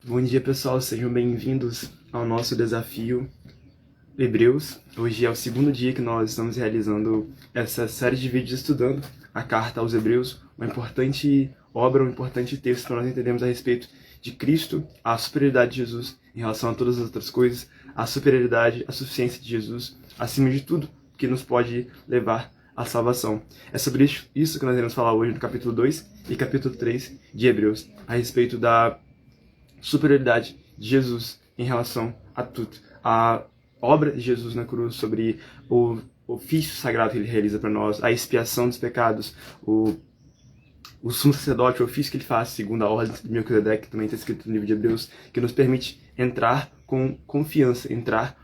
Bom dia, pessoal, sejam bem-vindos ao nosso desafio Hebreus. Hoje é o segundo dia que nós estamos realizando essa série de vídeos estudando a carta aos Hebreus, uma importante obra, um importante texto para nós entendermos a respeito de Cristo, a superioridade de Jesus em relação a todas as outras coisas, a superioridade, a suficiência de Jesus, acima de tudo que nos pode levar à salvação. É sobre isso que nós iremos falar hoje no capítulo 2 e capítulo 3 de Hebreus, a respeito da superioridade de Jesus em relação a tudo. A obra de Jesus na cruz, sobre o ofício sagrado que ele realiza para nós, a expiação dos pecados, o sumo sacerdote, o ofício que ele faz segundo a ordem de Melquisedeque, que também está escrito no livro de Hebreus, que nos permite entrar com confiança, entrar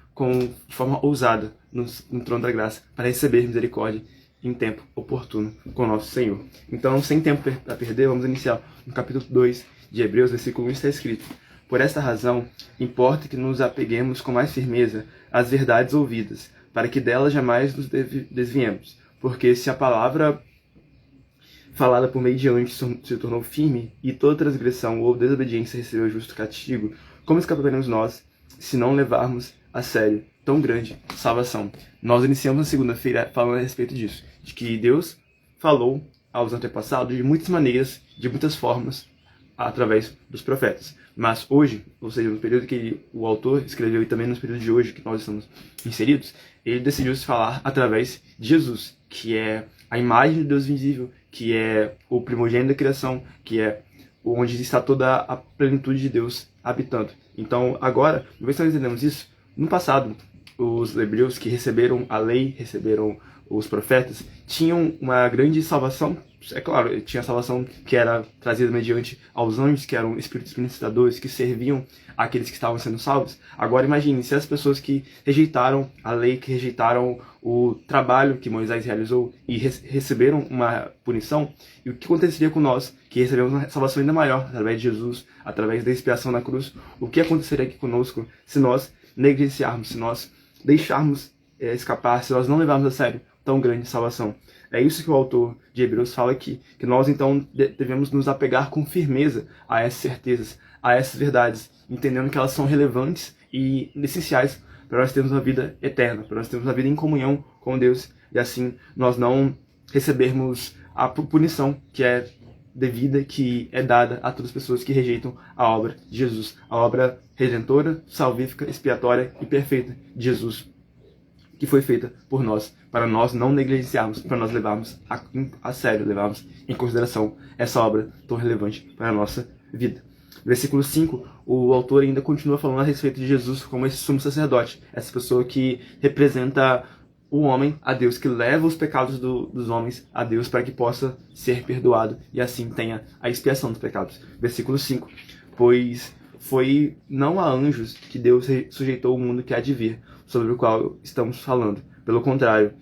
de forma ousada no trono da graça, para receber misericórdia em tempo oportuno com o nosso Senhor. Então, sem tempo a perder, vamos iniciar no capítulo 2 de Hebreus, versículo 1, está escrito: Por esta razão, importa que nos apeguemos com mais firmeza às verdades ouvidas, para que delas jamais nos desviemos. Porque se a palavra falada por meio de anjos se tornou firme, e toda transgressão ou desobediência recebeu justo castigo, como escaparemos nós, se não levarmos a sério tão grande salvação? Nós iniciamos na segunda-feira falando a respeito disso, de que Deus falou aos antepassados de muitas maneiras, de muitas formas, através dos profetas. Mas hoje, ou seja, no período que o autor escreveu e também no período de hoje que nós estamos inseridos, ele decidiu se falar através de Jesus, que é a imagem de Deus visível, que é o primogênito da criação, que é onde está toda a plenitude de Deus habitando. Então, agora, uma vez que nós entendemos isso, no passado, os hebreus que receberam a lei, receberam os profetas, tinham uma grande salvação. É claro, tinha a salvação que era trazida mediante aos anjos, que eram espíritos ministradores, que serviam àqueles que estavam sendo salvos. Agora imagine, se as pessoas que rejeitaram a lei, que rejeitaram o trabalho que Moisés realizou e receberam uma punição, e o que aconteceria com nós, que recebemos uma salvação ainda maior, através de Jesus, através da expiação na cruz? O que aconteceria aqui conosco se nós negligenciarmos, se nós deixarmos escapar, se nós não levarmos a sério tão grande salvação? É isso que o autor de Hebreus fala aqui, que nós então devemos nos apegar com firmeza a essas certezas, a essas verdades, entendendo que elas são relevantes e essenciais para nós termos uma vida eterna, para nós termos uma vida em comunhão com Deus, e assim nós não recebermos a punição que é devida, que é dada a todas as pessoas que rejeitam a obra de Jesus, a obra redentora, salvífica, expiatória e perfeita de Jesus, que foi feita por nós, para nós não negligenciarmos, para nós levarmos a sério, levarmos em consideração essa obra tão relevante para a nossa vida. No versículo 5, o autor ainda continua falando a respeito de Jesus como esse sumo sacerdote, essa pessoa que representa o homem a Deus, que leva os pecados dos homens a Deus para que possa ser perdoado e assim tenha a expiação dos pecados. Versículo 5, pois foi não a anjos que Deus sujeitou o mundo que há de vir, sobre o qual estamos falando. Pelo contrário,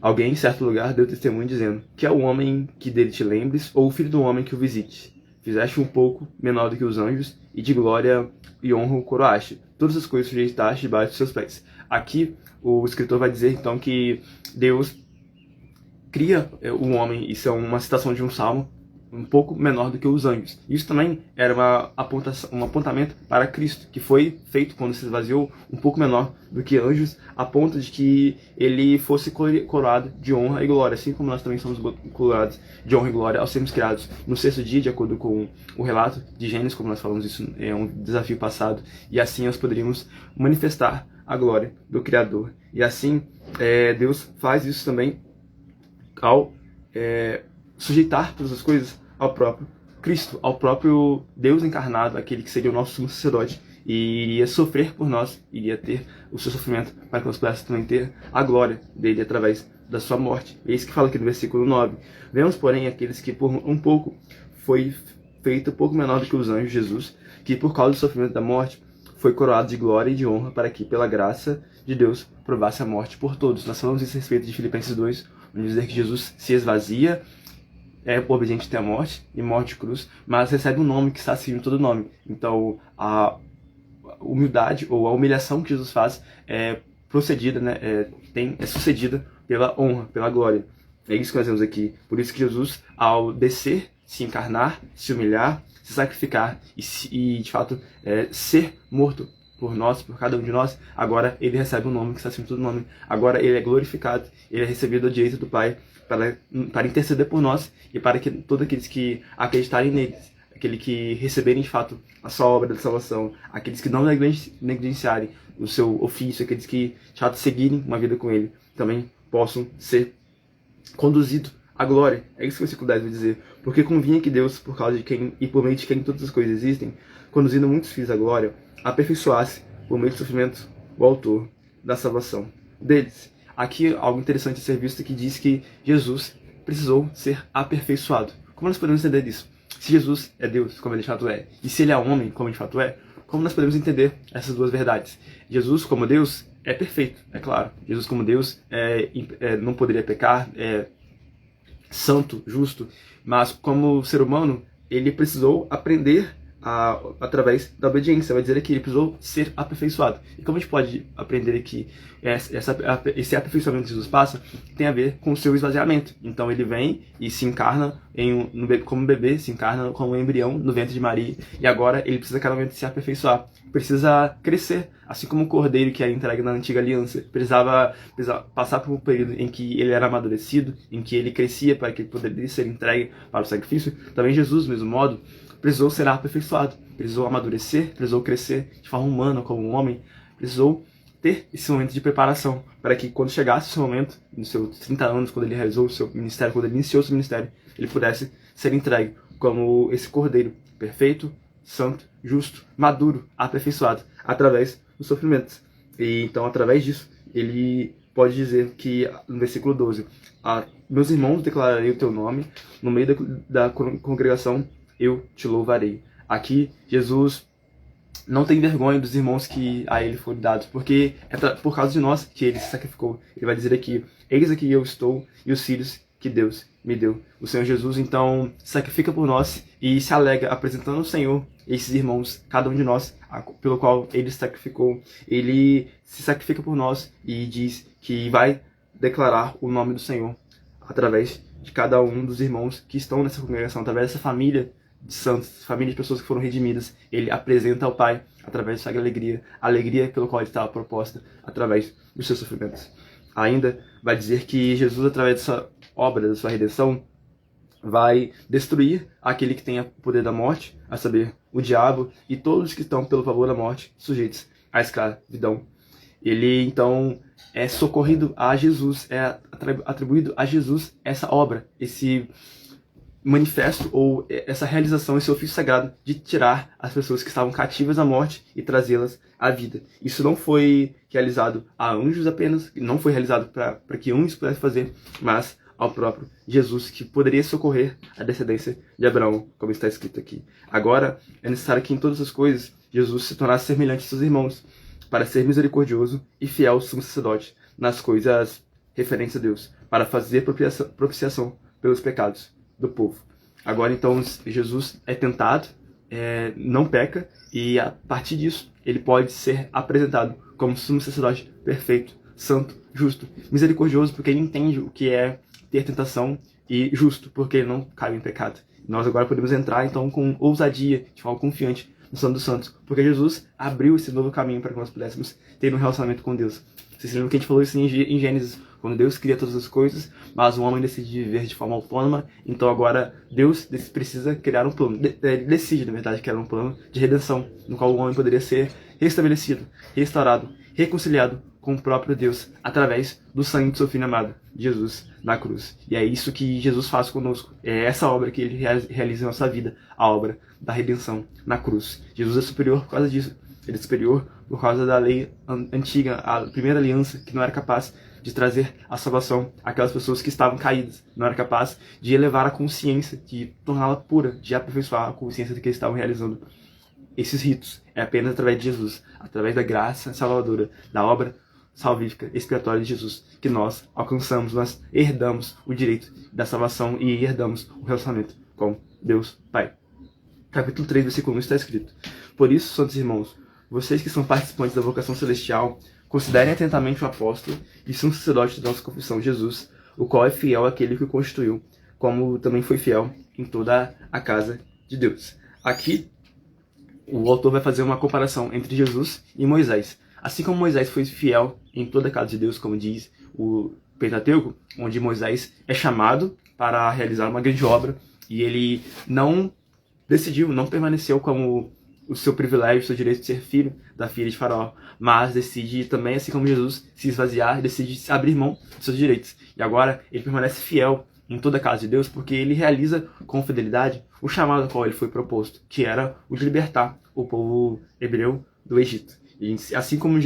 alguém em certo lugar deu testemunho dizendo: que é o homem que dele te lembres, ou o filho do homem que o visite. Fizeste um pouco menor do que os anjos, e de glória e honra o coroaste. Todas as coisas sujeitaste debaixo dos seus pés. Aqui, o escritor vai dizer então que Deus cria o homem. Isso é uma citação de um salmo, um pouco menor do que os anjos. Isso também era um apontamento para Cristo, que foi feito quando se esvaziou, um pouco menor do que anjos, a ponto de que ele fosse coroado de honra e glória, assim como nós também somos coroados de honra e glória ao sermos criados no sexto dia, de acordo com o relato de Gênesis, como nós falamos, isso é um desafio passado, e assim nós poderíamos manifestar a glória do Criador. E assim, Deus faz isso também ao sujeitar todas as coisas ao próprio Cristo, ao próprio Deus encarnado, aquele que seria o nosso sumo sacerdote, e iria sofrer por nós, iria ter o seu sofrimento para que nós pudéssemos também ter a glória dele através da sua morte. É isso que fala aqui no versículo 9. Vemos, porém, aqueles que por um pouco foi feito um pouco menor do que os anjos, Jesus, que por causa do sofrimento da morte foi coroado de glória e de honra, para que, pela graça de Deus, provasse a morte por todos. Nós falamos isso a respeito de Filipenses 2, onde dizer que Jesus se esvazia, é obediente até a morte, e morte de cruz, mas recebe um nome que está acima de todo nome. Então, a humildade, ou a humilhação que Jesus faz, é procedida, é sucedida pela honra, pela glória. É isso que nós vemos aqui. Por isso que Jesus, ao descer, se encarnar, se humilhar, se sacrificar e de fato, ser morto por nós, por cada um de nós, agora ele recebe um nome que está acima de todo nome. Agora ele é glorificado, ele é recebido à direita do Pai para interceder por nós e para que todos aqueles que acreditarem nele, aqueles que receberem de fato a sua obra de salvação, aqueles que não negligenciarem o seu ofício, aqueles que de fato seguirem uma vida com ele, também possam ser conduzidos à glória. É isso que o versículo 10 vai dizer. Porque convinha que Deus, por causa de quem e por meio de quem todas as coisas existem, conduzindo muitos filhos à glória, aperfeiçoasse, por meio do sofrimento, o autor da salvação deles. Aqui algo interessante a ser visto que diz que Jesus precisou ser aperfeiçoado. Como nós podemos entender isso? Se Jesus é Deus, como ele de fato é, e se ele é homem, como de fato é, como nós podemos entender essas duas verdades? Jesus como Deus é perfeito, é claro. Jesus como Deus não poderia pecar, é santo, justo, mas como ser humano, ele precisou aprender através da obediência. Vai dizer que ele precisou ser aperfeiçoado. E como a gente pode aprender que esse aperfeiçoamento que Jesus passa tem a ver com o seu esvaziamento. Então ele vem e se encarna como bebê, se encarna como um embrião no ventre de Maria, e agora ele precisa cada vez se aperfeiçoar, precisa crescer, assim como o cordeiro que era entregue na antiga aliança, precisava passar por um período em que ele era amadurecido, em que ele crescia para que ele pudesse ser entregue para o sacrifício. Também Jesus, do mesmo modo, precisou ser aperfeiçoado, precisou amadurecer, precisou crescer de forma humana como um homem, precisou ter esse momento de preparação para que quando chegasse esse momento, nos seus 30 anos, quando ele realizou o seu ministério, quando ele iniciou o seu ministério, ele pudesse ser entregue como esse cordeiro perfeito, santo, justo, maduro, aperfeiçoado, através dos sofrimentos. E então, através disso, ele pode dizer que, no versículo 12, meus irmãos, declararei o teu nome, no meio da congregação eu te louvarei. Aqui, Jesus não tem vergonha dos irmãos que a ele foram dados, porque é por causa de nós que ele se sacrificou. Ele vai dizer aqui, eis aqui eu estou e os filhos que Deus me deu. O Senhor Jesus, então, sacrifica por nós e se alegra apresentando ao Senhor esses irmãos, cada um de nós, pelo qual ele se sacrificou. Ele se sacrifica por nós e diz que vai declarar o nome do Senhor através de cada um dos irmãos que estão nessa congregação, através dessa família de santos, família de pessoas que foram redimidas. Ele apresenta ao Pai através dessa alegria, a alegria pelo qual ele estava proposta através dos seus sofrimentos. Ainda vai dizer que Jesus, através dessa obra, da sua redenção, vai destruir aquele que tem o poder da morte, a saber, o diabo, e todos que estão pelo favor da morte sujeitos à escravidão. Ele, então, é socorrido a Jesus, é atribuído a Jesus essa obra, esse manifesto ou essa realização, esse ofício sagrado de tirar as pessoas que estavam cativas à morte e trazê-las à vida. Isso não foi realizado a anjos apenas, não foi realizado para que anjos pudessem fazer, mas ao próprio Jesus, que poderia socorrer a descendência de Abraão, como está escrito aqui. Agora, é necessário que em todas as coisas Jesus se tornasse semelhante aos seus irmãos, para ser misericordioso e fiel sumo sacerdote nas coisas referentes a Deus, para fazer propiciação pelos pecados do povo. Agora, então, Jesus é tentado, não peca, e a partir disso, ele pode ser apresentado como sumo sacerdote perfeito, santo, justo, misericordioso, porque ele entende o que é ter tentação, e justo, porque ele não cai em pecado. Nós agora podemos entrar, então, com ousadia, de forma confiante, no Santo dos Santos, porque Jesus abriu esse novo caminho para que nós pudéssemos ter um relacionamento com Deus. Vocês lembram que a gente falou isso em Gênesis, quando Deus cria todas as coisas, mas o homem decide viver de forma autônoma, então agora Deus precisa criar um plano, ele decide, na verdade, criar um plano de redenção, no qual o homem poderia ser restabelecido, restaurado, reconciliado com o próprio Deus, através do sangue do seu Filho amado, Jesus, na cruz. E é isso que Jesus faz conosco, é essa obra que ele realiza em nossa vida, a obra da redenção na cruz. Jesus é superior por causa disso, ele é superior por causa da lei antiga, a primeira aliança, que não era capaz de trazer a salvação àquelas pessoas que estavam caídas, não era capaz de elevar a consciência, de torná-la pura, de aperfeiçoar a consciência de que eles estavam realizando esses ritos. É apenas através de Jesus, através da graça salvadora, da obra salvífica, expiatória de Jesus, que nós alcançamos, nós herdamos o direito da salvação e herdamos o relacionamento com Deus Pai. Capítulo 3, versículo 1 está escrito: Por isso, santos irmãos, vocês que são participantes da vocação celestial, considerem atentamente o apóstolo e sumo sacerdote da nossa confissão, Jesus, o qual é fiel àquele que o constituiu, como também foi fiel em toda a casa de Deus. aqui o autor vai fazer uma comparação entre Jesus e Moisés. Assim como Moisés foi fiel em toda a casa de Deus, como diz o Pentateuco, onde Moisés é chamado para realizar uma grande obra, e ele não permaneceu como o seu privilégio, o seu direito de ser filho da filha de Faraó, mas decide também, assim como Jesus, se esvaziar, decide abrir mão dos seus direitos. E agora ele permanece fiel em toda a casa de Deus, porque ele realiza com fidelidade o chamado ao qual ele foi proposto, que era o de libertar o povo hebreu do Egito. E assim como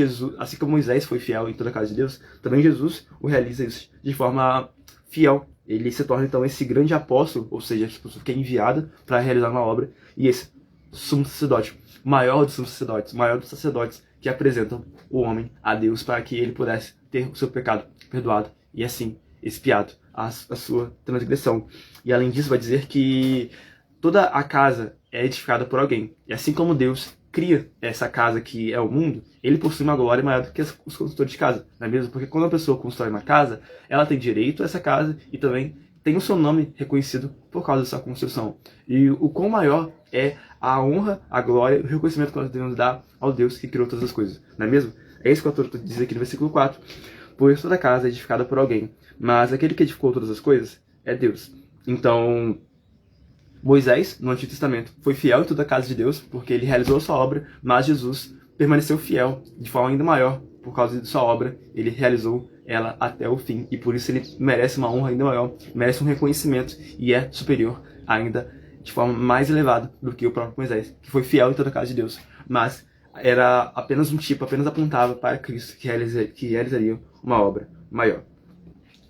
Moisés foi fiel em toda a casa de Deus, também Jesus o realiza isso de forma fiel. Ele se torna então esse grande apóstolo, ou seja, essa pessoa que é enviada para realizar uma obra, e esse sumo sacerdote, o maior dos sumos sacerdotes, o maior dos sacerdotes que apresentam o homem a Deus para que ele pudesse ter o seu pecado perdoado e assim expiado a sua transgressão. E além disso vai dizer que toda a casa é edificada por alguém. E assim como Deus cria essa casa que é o mundo, ele possui uma glória maior do que os construtores de casa, não é mesmo? Porque quando a pessoa constrói uma casa, ela tem direito a essa casa e também tem o seu nome reconhecido por causa dessa construção. E o quão maior é a honra, a glória e o reconhecimento que nós devemos dar ao Deus que criou todas as coisas, não é mesmo? É isso que o autor diz aqui no versículo 4. Pois toda casa é edificada por alguém, mas aquele que edificou todas as coisas é Deus. Então, Moisés, no Antigo Testamento, foi fiel em toda a casa de Deus, porque ele realizou a sua obra, mas Jesus permaneceu fiel de forma ainda maior, por causa de sua obra, ele realizou ela até o fim, e por isso ele merece uma honra ainda maior, merece um reconhecimento, e é superior ainda, de forma mais elevada do que o próprio Moisés, que foi fiel em toda a casa de Deus, mas era apenas um tipo, apenas apontava para Cristo, que realizaria uma obra maior.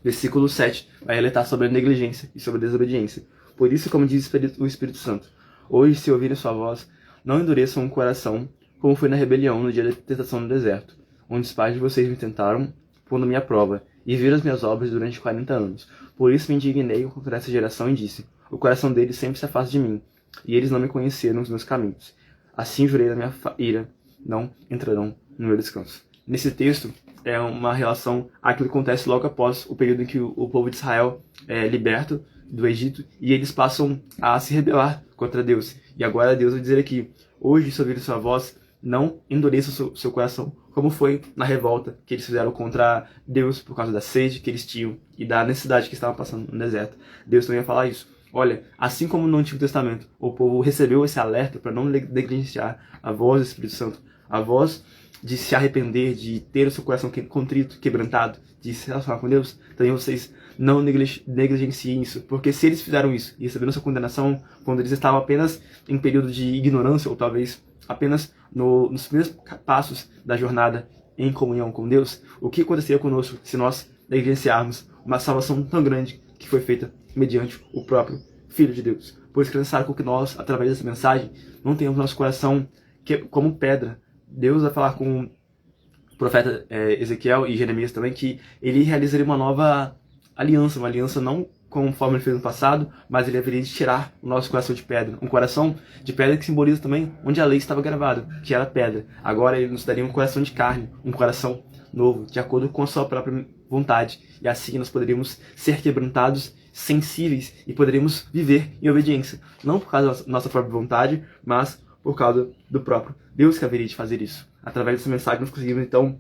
Versículo 7 vai alertar sobre a negligência e sobre a desobediência. Por isso, como diz o Espírito Santo, hoje, se ouvirem sua voz, não endureçam o coração, como foi na rebelião no dia da tentação no deserto, onde os pais de vocês me tentaram, pondo-me à prova, e viram as minhas obras durante 40 anos. Por isso me indignei contra essa geração e disse, o coração deles sempre se afasta de mim, e eles não me conheceram os meus caminhos. Assim jurei na minha ira, não entrarão no meu descanso. Nesse texto, é uma relação àquilo que acontece logo após o período em que o povo de Israel é liberto do Egito, e eles passam a se rebelar contra Deus. E agora Deus vai dizer aqui, hoje, se ouvirem sua voz, não endureça o seu coração, como foi na revolta que eles fizeram contra Deus por causa da sede que eles tinham e da necessidade que estavam passando no deserto. Deus também vai falar isso. Olha, assim como no Antigo Testamento, o povo recebeu esse alerta para não negligenciar a voz do Espírito Santo, a voz de se arrepender, de ter o seu coração contrito, quebrantado, de se relacionar com Deus, também vocês não negligenciem isso, porque se eles fizeram isso e receberam sua condenação quando eles estavam apenas em período de ignorância, ou talvez apenas nos primeiros passos da jornada em comunhão com Deus, o que aconteceria conosco se nós negligenciarmos uma salvação tão grande que foi feita mediante o próprio Filho de Deus? Por isso que é necessário com que nós, através dessa mensagem, não tenhamos nosso coração como pedra. Deus vai falar com o profeta Ezequiel e Jeremias também que ele realizaria uma nova aliança, uma aliança não conforme ele fez no passado, mas ele haveria de tirar o nosso coração de pedra. Um coração de pedra que simboliza também onde a lei estava gravada, que era pedra. Agora ele nos daria um coração de carne, um coração novo, de acordo com a sua própria vontade. E assim nós poderíamos ser quebrantados, sensíveis e poderíamos viver em obediência. Não por causa da nossa própria vontade, mas por causa do próprio Deus que haveria de fazer isso. Através dessa mensagem nós conseguimos então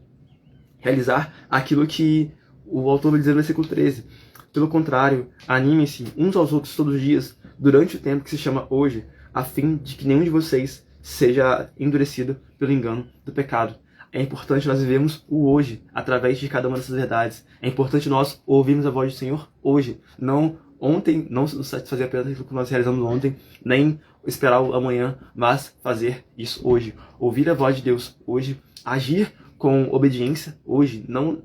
realizar aquilo que o autor vai dizer no versículo 13. Pelo contrário, animem-se uns aos outros todos os dias, durante o tempo que se chama hoje, a fim de que nenhum de vocês seja endurecido pelo engano do pecado. É importante nós vivemos o hoje, através de cada uma dessas verdades. É importante nós ouvirmos a voz do Senhor hoje, não ontem, não nos satisfazer apenas aquilo que nós realizamos ontem, nem esperar o amanhã, mas fazer isso hoje. Ouvir a voz de Deus hoje, agir com obediência hoje, não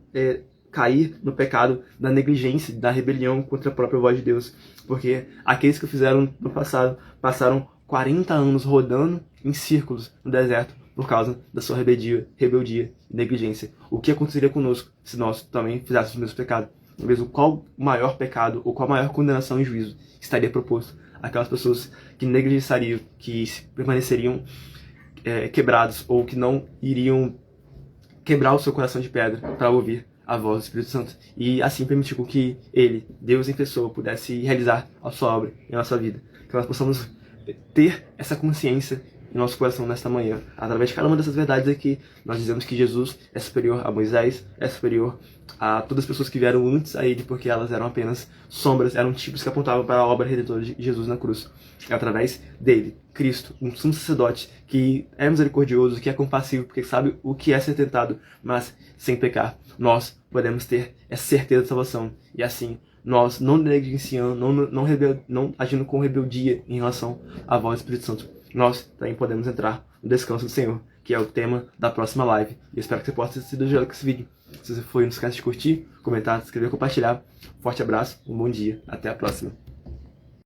cair no pecado da negligência, da rebelião contra a própria voz de Deus. Porque aqueles que o fizeram no passado passaram 40 anos rodando em círculos no deserto por causa da sua rebeldia e negligência. O que aconteceria conosco se nós também fizéssemos o mesmo pecado? Mesmo qual o maior pecado ou qual a maior condenação e juízo estaria proposto àquelas pessoas que negligenciariam, que permaneceriam quebrados ou que não iriam quebrar o seu coração de pedra para ouvir a voz do Espírito Santo e assim permitir com que Ele, Deus em pessoa, pudesse realizar a sua obra em nossa vida. Que nós possamos ter essa consciência em nosso coração nesta manhã. Através de cada uma dessas verdades aqui, nós dizemos que Jesus é superior a Moisés, é superior a todas as pessoas que vieram antes a ele, porque elas eram apenas sombras, eram tipos que apontavam para a obra redentora de Jesus na cruz. É através dele, Cristo, um sumo sacerdote que é misericordioso, que é compassivo, porque sabe o que é ser tentado, mas sem pecar. Nós podemos ter essa certeza de salvação. E assim, nós não negligenciando, não agindo com rebeldia em relação à voz do Espírito Santo, nós também podemos entrar no descanso do Senhor, que é o tema da próxima live. E eu espero que você possa ter sido ajudado com esse vídeo. Se você foi, não esquece de curtir, comentar, se inscrever, compartilhar. Forte abraço, um bom dia, até a próxima.